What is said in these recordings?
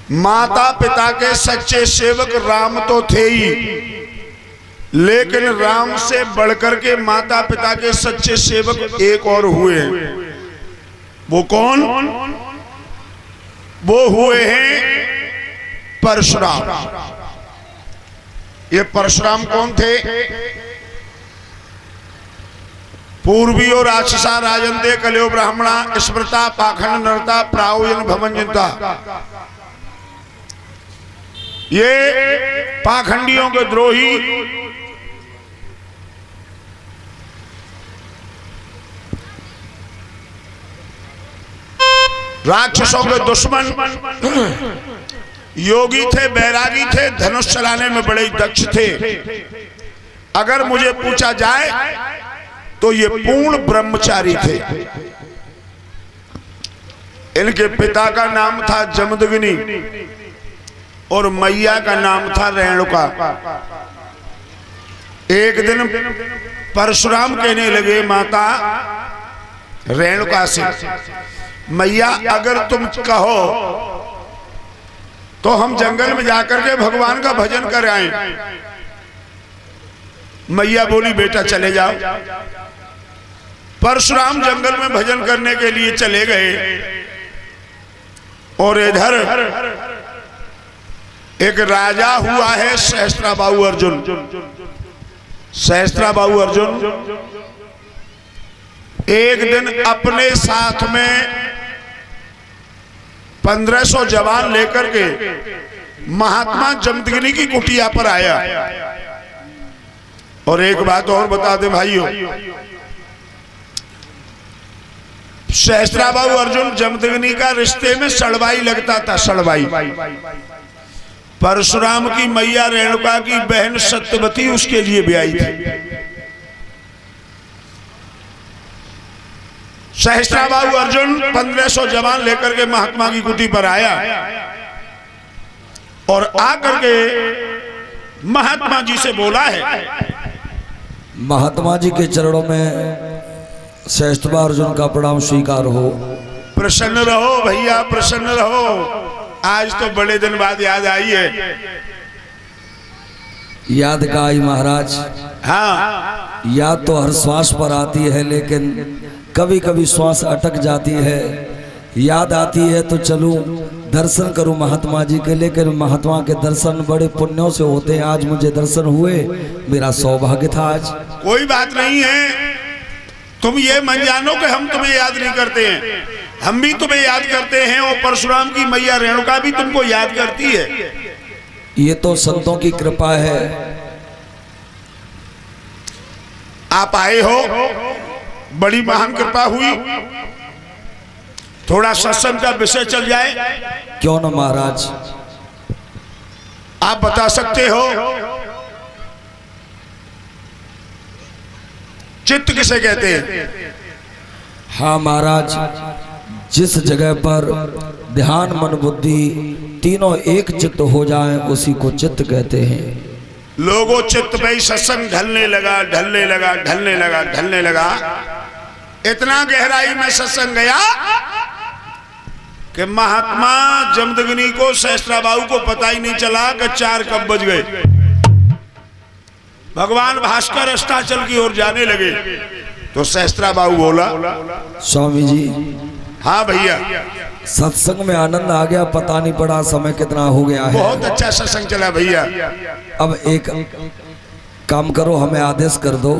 माता पिता के सच्चे सेवक राम तो थे ही, लेकिन राम से बढ़कर के माता पिता के सच्चे सेवक एक और हुए। वो कौन? वो हुए हैं परशुराम। ये परशुराम कौन थे? पूर्वी और राक्षसा राजंदे कलियो ब्राह्मणा स्मृता पाखंड नरता प्राउयन भवंजनता। ये पाखंडियों के द्रोही, राक्षसों के दुश्मन, योगी थे, बैरागी थे, धनुष चलाने में बड़े दक्ष थे। अगर मुझे पूछा जाए तो ये पूर्ण ब्रह्मचारी थे। इनके पिता का नाम था जमदग्नि और मैया का नाम था रेणुका। एक दिन परशुराम कहने लगे माता रेणुका से, मैया अगर तुम कहो तो हम जंगल में जाकर के भगवान का भजन कर आए। मैया बोली बेटा चले जाओ। परशुराम जंगल में भजन करने के लिए चले गए और इधर एक राजा हुआ है सहस्त्राबाहु अर्जुन। सहस्त्राबाहु अर्जुन एक दिन अपने साथ में 1500 जवान लेकर के महात्मा जमदग्नि की कुटिया पर आया। और एक बात और बता दे भाइयों, सहस्त्राबाहु अर्जुन जमदग्नि का रिश्ते में सड़वाई लगता था, सड़वाई। परशुराम की मैया रेणुका की बहन सत्यवती उसके लिए भी आई थी। सहस्त्राबाहु अर्जुन 1500 जवान लेकर के महात्मा की कुटी पर आया और आकर के महात्मा जी से बोला है। महात्मा जी के चरणों में सहस्त्राबाहु अर्जुन का प्रणाम स्वीकार हो। प्रसन्न रहो भैया, प्रसन्न रहो। आज तो बड़े दिन बाद याद आई है। याद का आई महाराज? हाँ, याद तो हर श्वास पर आती है, लेकिन कभी कभी श्वास अटक जाती है। याद आती है तो चलूं दर्शन करूं महात्मा जी के, लेकिन महात्मा के दर्शन बड़े पुण्यों से होते हैं। आज मुझे दर्शन हुए, मेरा सौभाग्य था आज। कोई बात नहीं है, तुम ये मन जानो कि हम तुम्हें याद नहीं करते हैं, हम भी तुम्हें याद करते हैं और परशुराम की मैया रेणुका भी तुमको याद करती है। ये तो संतों की कृपा है। आप आए हो, बड़ी महान कृपा हुई। थोड़ा सत्संग का विषय चल जाए? क्यों न महाराज। आप बता सकते हो चित्त किसे कहते हैं? हाँ महाराज, जिस जगह पर ध्यान मन बुद्धि तीनों एक चित्त हो जाएं उसी को चित्त कहते हैं। लोगों चित्त पे ही सत्संग ढलने लगा, ढलने लगा, ढलने लगा, ढलने लगा। इतना गहराई में सत्संग गया कि महात्मा जमदग्नि को, सहस्त्राबाहु को पता ही नहीं चला कि 4 कब बज गए। भगवान भास्कर अस्ताचल की ओर जाने लगे तो सहस्त्राबाहु बोला, स्वामी जी। हाँ भैया। सत्संग में आनंद आ गया, पता नहीं पड़ा समय कितना हो गया है। बहुत अच्छा सत्संग चला भैया। अब एक काम करो, हमें आदेश कर दो,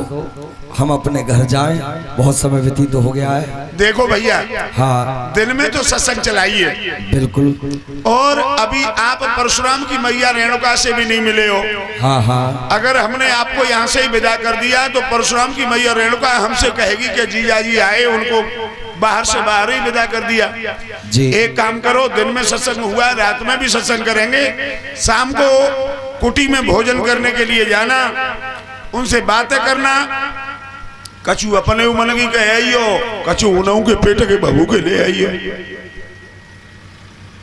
हम अपने घर जाएं, बहुत समय व्यतीत हो गया है। देखो भैया, हाँ दिन में तो सत्संग चलाइए, बिल्कुल। और अभी आप परशुराम की मैया रेणुका से भी नहीं मिले हो। हाँ हाँ। अगर हमने आपको यहाँ से ही विदा कर दिया तो परशुराम की मैया रेणुका हमसे कहेगी कि जीजा जी आए, उनको बाहर से बाहर ही विदा कर दिया जी। एक काम करो, दिन में सत्संग हुआ, रात में भी सत्संग करेंगे, शाम को कुटी में भोजन करने के लिए जाना, उनसे बातें करना। कछु अपने मन की कहे आइयो, कछु उनहु के पेट के बहू के ले आइयो।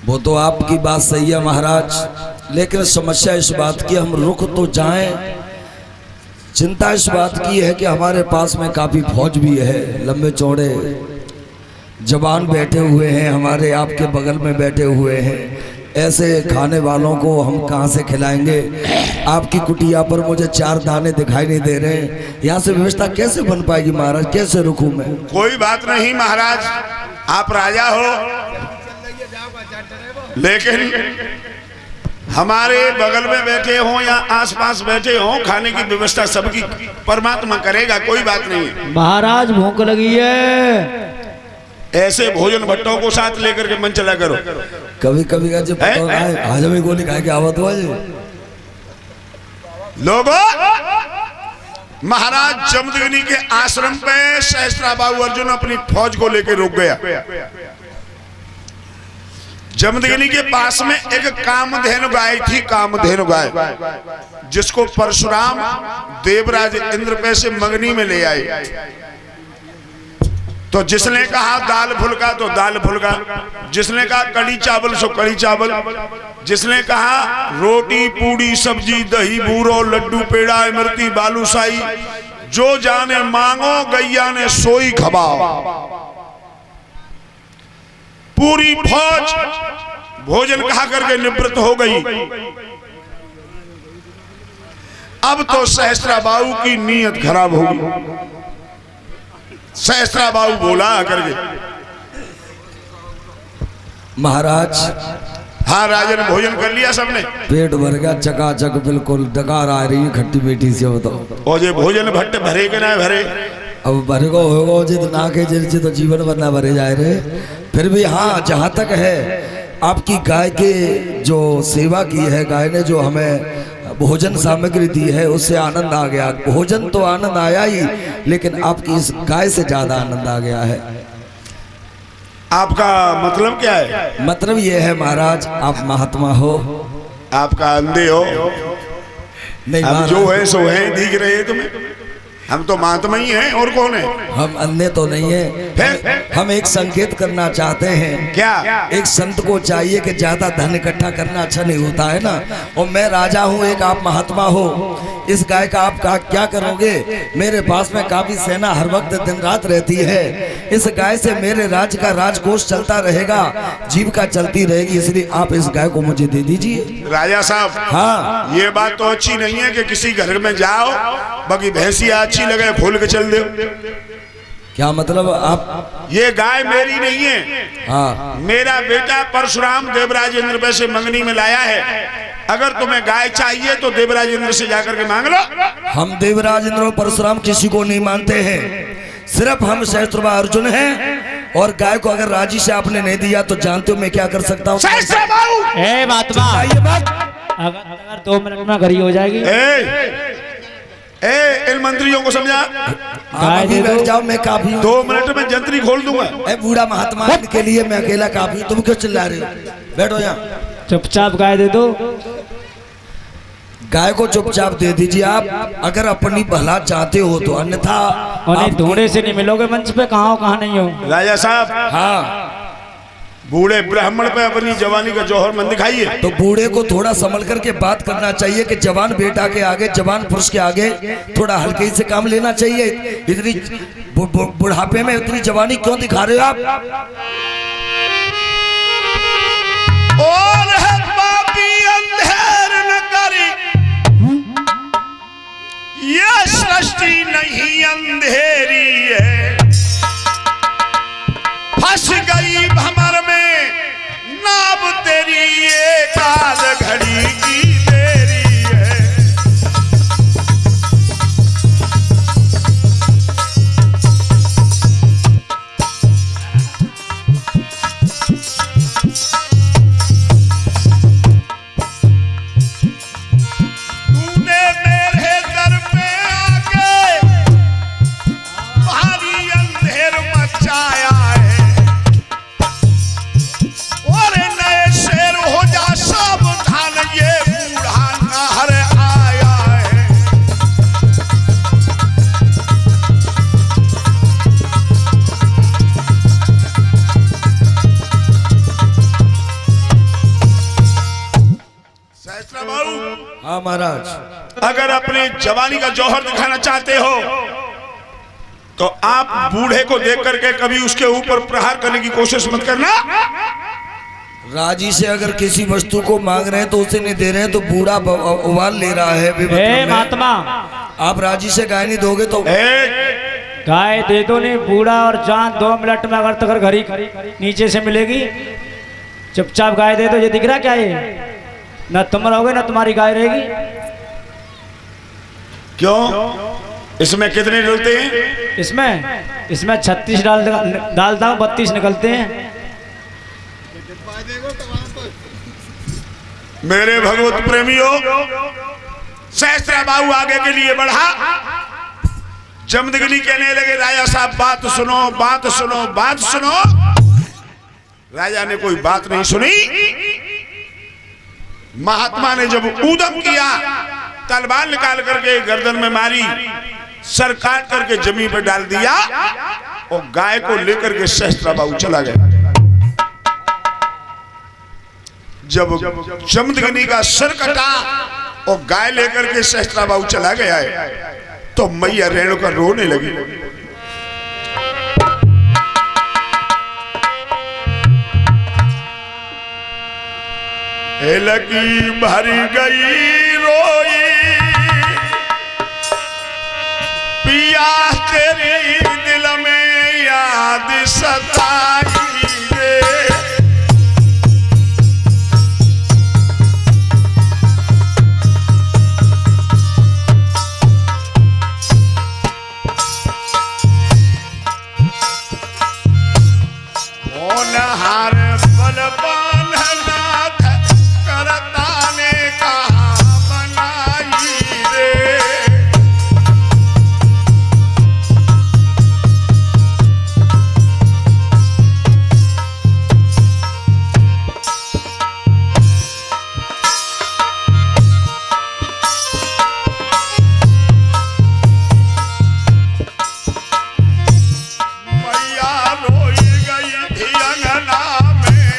वो तो आपकी बात सही है महाराज, लेकिन समस्या इस बात की, हम रुक तो जाएं, चिंता इस बात की है कि हमारे पास में काफी फौज भी है, लंबे चौड़े जवान बैठे हुए हैं, हमारे आपके बगल में बैठे हुए हैं। ऐसे खाने वालों को हम कहाँ से खिलाएंगे। आपकी कुटिया पर मुझे 4 दाने दिखाई नहीं दे रहे हैं, यहाँ से व्यवस्था कैसे बन पाएगी महाराज, कैसे रुकूं मैं। कोई बात नहीं महाराज, आप राजा हो, लेकिन हमारे बगल में बैठे हो या आसपास बैठे हो, खाने की व्यवस्था सबकी परमात्मा करेगा, कोई बात नहीं। महाराज भूख लगी है, ऐसे भोजन भट्टों को साथ लेकर के मन चला करो। कभी कभी का जो हजमी गोली खाए के आवत हुआ लोगों, महाराज जमदग्नि के आश्रम पे सहस्त्राबाहु अर्जुन अपनी फौज को लेकर रुक गया। जमदग्नि के पास में एक कामधेनु गाय थी, कामधेनु गाय, जिसको परशुराम देवराज इंद्र पे से मंगनी में ले आए। तो जिसने कहा दाल फुल्का तो दाल फुल्का, जिसने कहा कड़ी चावल सो कड़ी चावल, जिसने कहा रोटी पूड़ी सब्जी दही बूरो लड्डू पेड़ा इमरती बालूशाही, जो जाने मांगो गैया ने सोई खबाओ। पूरी फौज भोजन खा करके निवृत्त हो गई। अब तो सहस्त्राबाहु की नीयत खराब होगी। सहस्त्राबाहु बोला करके, महाराज हाँ राजन, भोजन कर लिया सबने? पेट भर गया चकाचक, बिल्कुल डकार आ रही है खट्टी बेटी से, बताओ। और ये भोजन भट्ट भरे के ना भरे? अब भरे को होगा जित ना के जिल से तो जीवन भर ना भरे जाए रहे। फिर भी हाँ, जहाँ तक है आपकी गाय के जो सेवा की है, गाय ने जो हमें भोजन सामग्री दी है, उससे आनंद आ गया। भोजन तो आनंद आया ही, लेकिन आपकी इस गाय से ज्यादा आनंद आ गया है। आपका मतलब क्या है? मतलब ये है महाराज, आप महात्मा हो, आपका अंधे हो? नहीं, अब जो है सो है, दिख रहे हैं तुम्हें। हम तो महात्मा ही हैं, और कौन है? हम अन्य तो नहीं है। हम एक संकेत करना चाहते हैं। क्या? एक संत को चाहिए कि ज्यादा धन इकट्ठा करना अच्छा नहीं होता है ना। और मैं राजा हूँ, एक आप महात्मा हो, इस गाय का आप क्या करोगे? मेरे पास में काफी सेना हर वक्त दिन रात रहती है। इस गाय से मेरे राज्य का राजकोष चलता रहेगा, जीविका चलती रहेगी, इसलिए आप इस गाय को मुझे दे दीजिए। राजा साहब, हाँ, ये बात तो अच्छी नहीं है कि किसी घर में जाओ, बाकी भैंसिया अच्छी लगे खोल के चल दो। क्या मतलब? आप, ये गाय मेरी नहीं है, हाँ, मेरा बेटा परशुराम देवराज इंद्र पे से मंगनी में लाया है। अगर तुम्हें गाय चाहिए तो देवराज इंद्र से जाकर के मांग लो। हम देवराज इंद्र और परशुराम किसी को नहीं मानते हैं, सिर्फ हम सहस्त्रबाहु अर्जुन हैं। और गाय को अगर राजी से आपने नहीं दिया तो जानते हो मैं क्या कर सकता हूँ? ए महात्मा, अगर 2 मिनट में घड़ी हो जाएगी। इन मंत्रियों को समझा, आप अभी बैठ जाओ, मैं काफी हूँ। 2 मिनट में जंतरी खोल दूंगा। बूढ़ा महात्मा के लिए मैं अकेला काफी हूँ, तुम क्यों चिल्ला रहे हो? बैठो यहाँ, चुपचाप गाय दे दो। गाय को चुपचाप दे दीजिए आप, अगर अपनी भला चाहते हो तो, अन्यथा और धोने से नहीं मिलोगे मंच पे, कहाँ हो कहाँ नहीं हो। राजा साहब, हाँ, बूढ़े ब्राह्मण पे अपनी जवानी का जौहर मन दिखाइए। तो बूढ़े को थोड़ा संभल करके बात करना चाहिए कि जवान बेटा के आगे, जवान पुरुष के आगे थोड़ा हल्के से काम लेना चाहिए। इतनी बुढ़ापे में इतनी जवानी क्यों दिखा रहे हो आप? और है पापी अंधेर न करी, ये सृष्टि नहीं अंधेरी है। फंस गई भंवर में नाव तेरी, ये काल घड़ी की देरी है। तूने मेरे दर पे आके भारी अंधेर मचाया है, और नए शेर हो जा सावधान, ये बूढ़ा नहर आया है। सहस्त्रबाहु, हाँ महाराज, अगर अपनी जवानी का जौहर दिखाना चाहते हो तो आप बूढ़े को देख करके कभी उसके ऊपर प्रहार करने की कोशिश मत करना। राजी से अगर किसी वस्तु को मांग रहे हैं तो उसे नहीं दे रहे हैं तो बूढ़ा उबाल ले रहा है हे महात्मा, आप राजी से गाय नहीं दोगे तो गाय दे दो नहीं, बूढ़ा और जान 2 मिनट में अगर तक घड़ी नीचे से मिलेगी, चुपचाप गाय दे दो। ये दिख रहा क्या ये? न तुम रहोगे न तुम्हारी गाय रहेगी। क्यों? इसमें कितने डलते हैं? इसमें 36 डालता हूँ, 32 निकलते हैं। मेरे भगवत प्रेमियों, सहस्त्र बाहु आगे के लिए बढ़ा। जमदग्नि कहने लगे, राजा साहब बात सुनो, बात सुनो, बात सुनो। राजा ने कोई बात नहीं सुनी। महात्मा ने जब ऊधम किया, तलवार निकाल करके गर्दन में मारी, सर काट करके जमीन पर डाल दिया और गाय को लेकर के सहस्त्रबाहु चला गया। जब जमदग्नि का सर कटा और गाय लेकर के सहस्त्रबाहु चला गया है, तो मैया रेणुका रोने लगी। लगी भर गई रोई पिया तेरी दिल में याद सताई रे। होनहार बलवान नाथ करता ने कहा बनाई रे। मैया रोई गई थी अंगना में,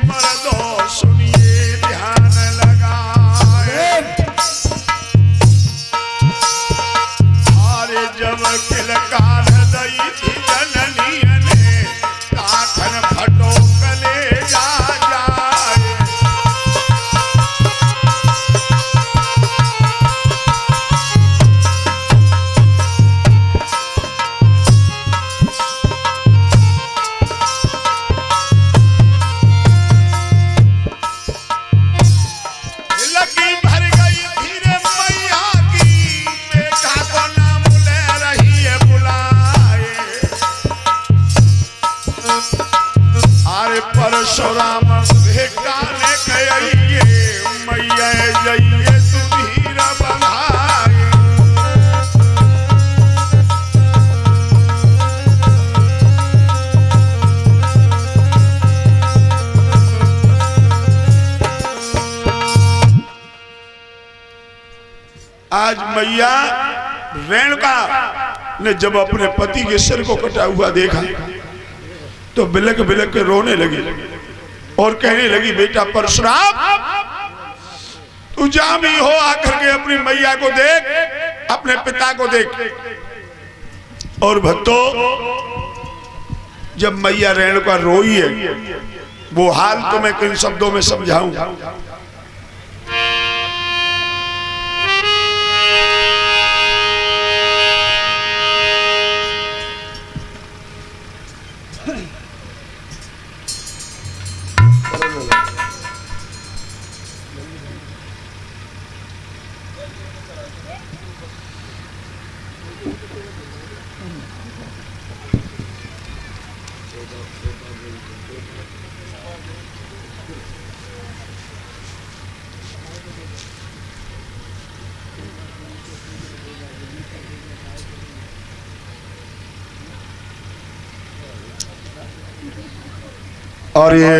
मर्दों सुनिए ध्यान लगाए। अरे जब किलकार दई थी जननी ने, काठन फटो कले जा जाए। लगी भर गई धीरे मैया की, बेटा को नाम ले रही है बुलाए। अरे परशुराम भेटाने कहिए, मैया जइए सुधीर बंधाए। आज मैया रेणुका ने जब अपने पति के सिर को कटा हुआ देखा तो बिलक बिलक के रोने लगी और कहने लगी, बेटा परशुराम तू जहां भी हो आकर के अपनी मैया को देख, अपने पिता को देख। और भक्तों, जब मैया रेणुका रोई है, वो हाल तो मैं किन शब्दों में समझाऊं। और ये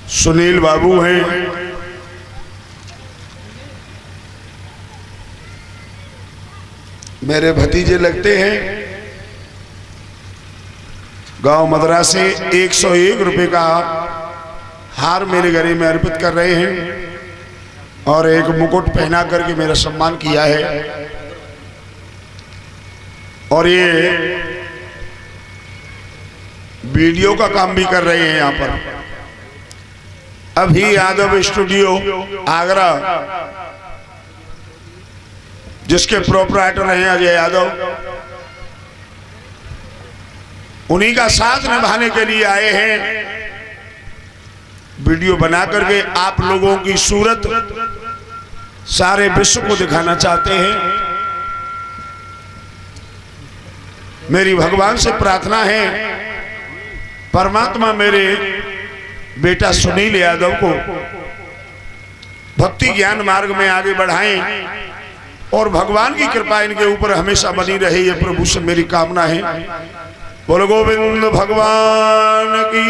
सुनील बाबू हैं, मेरे भतीजे लगते हैं। गांव मदरा से 101 रुपए का हार मेरे घरे में अर्पित कर रहे हैं और एक मुकुट पहना करके मेरा सम्मान किया है। और ये वीडियो का काम भी कर रहे हैं यहाँ पर। अभी यादव स्टूडियो आगरा, जिसके प्रोपराइटर हैं अजय यादव, उन्हीं का साथ निभाने के लिए आए हैं। वीडियो बना करके आप लोगों की सूरत सारे विश्व को दिखाना चाहते हैं। मेरी भगवान से प्रार्थना है, परमात्मा मेरे बेटा सुनील यादव को भक्ति ज्ञान मार्ग में आगे बढ़ाएं और भगवान की कृपा इनके ऊपर हमेशा बनी रहे, ये प्रभु से मेरी कामना है। बोलो गोविंद भगवान की।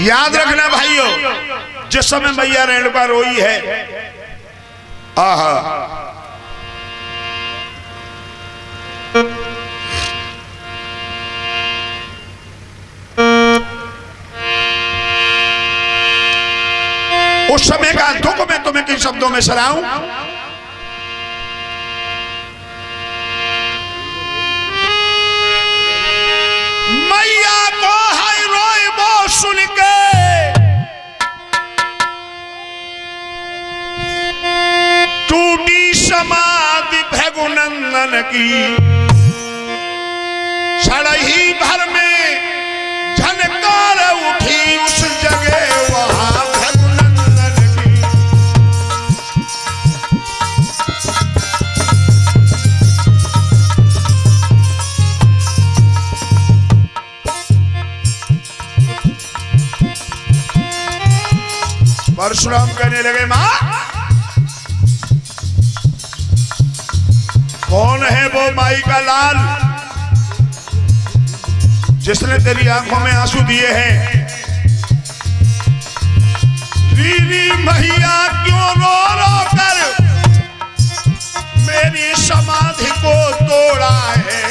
याद रखना भाइयों, जिस समय मैया रेणुका रोई है, आहा, उस समय का दुख मैं तुम्हें किन शब्दों में सराहूं? मैया को हाय रोए वो सुन के, टूटी समाधि भृगुनंदन की, सड़ही भर में झनकार उठी उस जगह वहां भृगुनंदन की। परशुराम कहने लगे, मां कौन है वो माई का लाल जिसने तेरी आंखों में आंसू दिए हैं? रीरी मैया क्यों रो रो कर मेरी समाधि को तोड़ा है?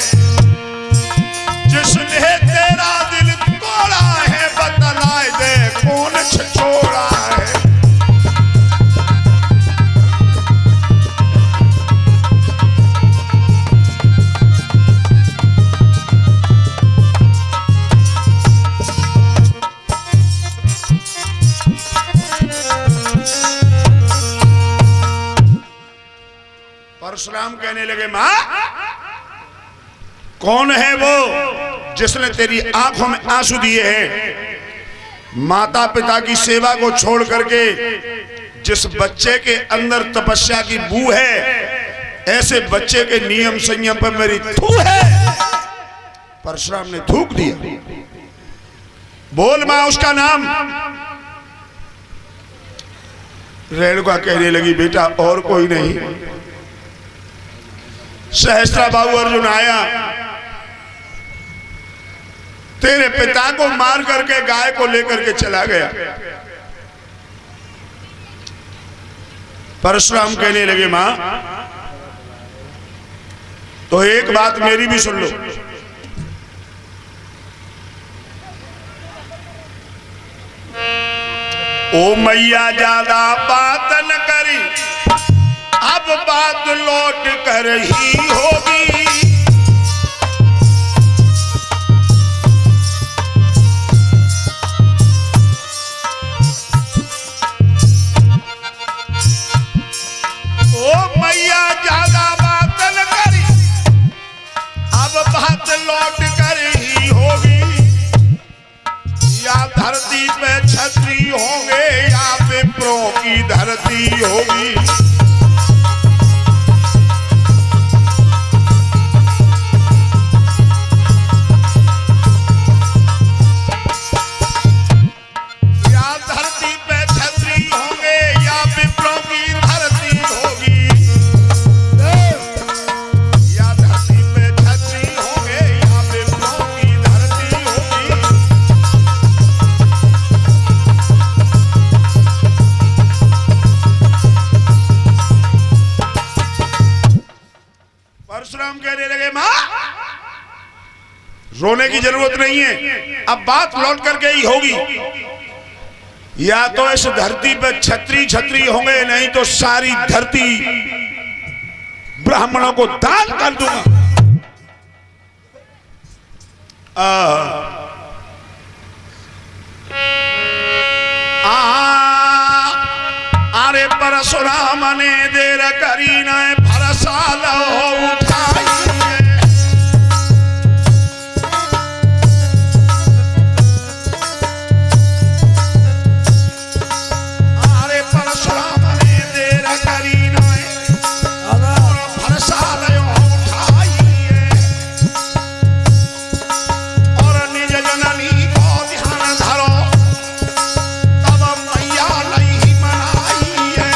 जिसने तेरा दिल तोड़ा है बतलाए दे कौन छोड़ा है? परशुराम कहने लगे, मां कौन है वो जिसने तेरी आंखों में आंसू दिए हैं? माता पिता की सेवा को छोड़ करके जिस बच्चे के अंदर तपस्या की बू है, ऐसे बच्चे के नियम संयम पर मेरी थू है। परशुराम ने थूक दिया। बोल मां उसका नाम। रेणुका कहने लगी, बेटा और कोई नहीं, सहस्त्रा बाबू अर्जुन आया, तेरे पिता को मार करके गाय को लेकर के चला गया। परशुराम कहने लगे, मां तो एक बात मेरी भी सुन लो। ओ मैया ज्यादा बात न करी, अब बात लौट कर ही होगी। ओ मैया ज्यादा बात न करी, अब बात लौट कर ही होगी। या धरती पे छतरी होंगे या विप्रों की धरती होगी। परशुराम कहने लगे, मां रोने की जरूरत नहीं है, अब बात लौट करके ही होगी। या तो इस धरती पे छत्री छत्री होंगे, नहीं तो सारी धरती ब्राह्मणों को दान कर दूंगा। अरे परशुराम ने देर करी न भरसा लो उठाई। अरे परशुराम ने देर करी न भरसा लो उठाई और निज जननी को ध्यान धरो तब मैया नहीं मनाई है।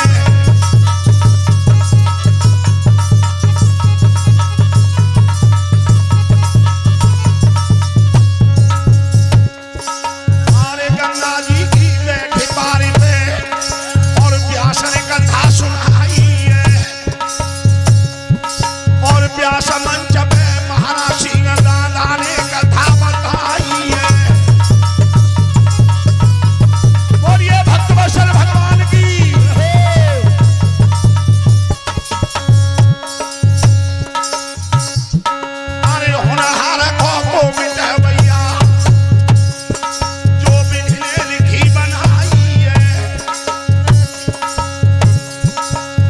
अरे गंगा जी की बैठी बारी पे और व्यास ने कथा सुनाई है और व्यास मंच पे महाराज सिंह दादा ने कथा बताई है। बोलिए भक्तवत्सल भगवान की। अरे होनहार को मिटे भैया जो विधि ने लिखी बनाई है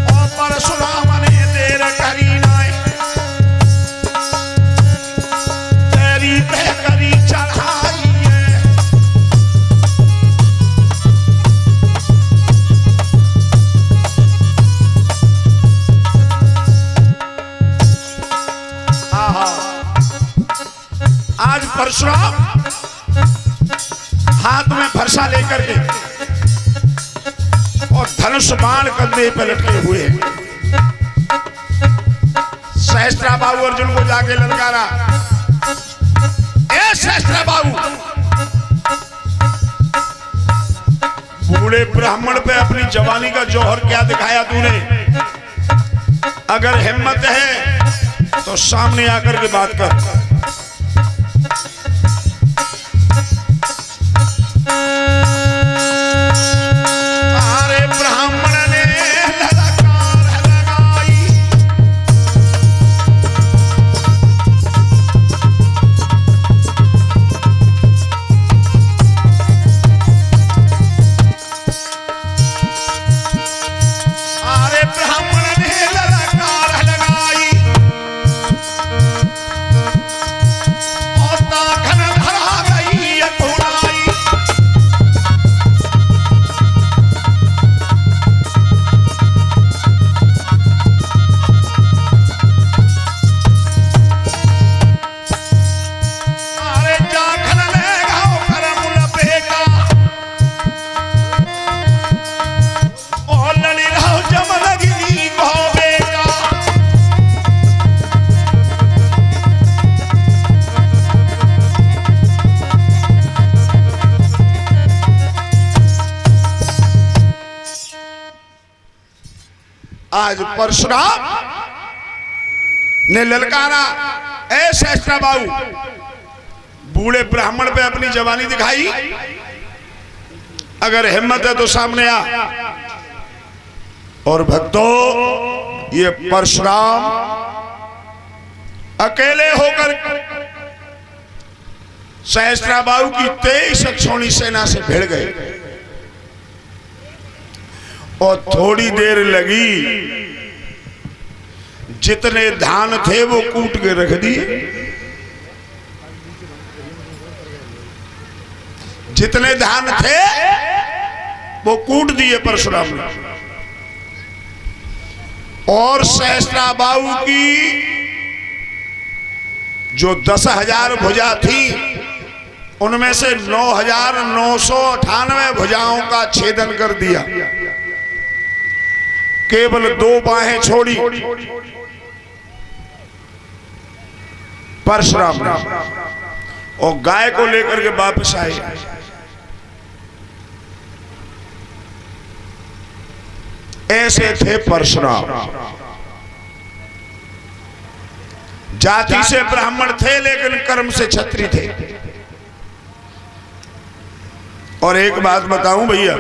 और परशुराम ने देर करी नाय तेरी पे करी चढ़ाई है। आहा, आज परशुराम हाथ में फरसा लेकर के और धनुष बाण कंधे पे लटके हुए हैं। सहस्त्रा बाबू अर्जुन को जाके ललकारा, ए सहस्त्रा बाबू, बूढ़े ब्राह्मण पे अपनी जवानी का जौहर क्या दिखाया तूने? अगर हिम्मत है तो सामने आकर के बात कर। अरे ब्राह्मण ने ललकार लगाई, अरे ब्राह्मण ने ललकार लगाई और दाखन धरा गई अकुराई। अरे जाखन ले गाओ करम लपेटा और लड़ी रहो जम लगी को बेटा। आज परशुराम ने ललकारा, ए सहस्त्रा बाबू, बूढ़े ब्राह्मण पे अपनी जवानी दिखाई, अगर हिम्मत है तो सामने आ। और भक्तों, ये परशुराम अकेले होकर सहस्त्रा बाबू की 23 अक्षौणी सेना से भिड़ गए और थोड़ी देर लगी, जितने धान थे वो कूट के रख दिए, जितने धान थे वो कूट दिए परशुराम ने। और सहस्त्रा बाबू की जो 10,000 भुजा थी उनमें से 9,998 भुजाओं का छेदन कर दिया, केवल 2 बाहें छोड़ी परशुराम ने और गाय को लेकर के वापस आए। ऐसे थे परशुराम, जाति से ब्राह्मण थे लेकिन कर्म से क्षत्रिय थे। और एक बात बताऊं भैया,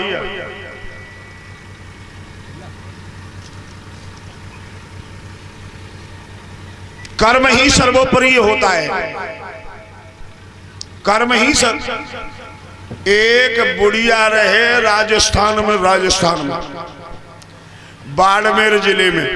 कर्म ही सर्वोपरि होता है। कर्म ही सब। एक बुढ़िया रहे राजस्थान में, बाड़मेर जिले में।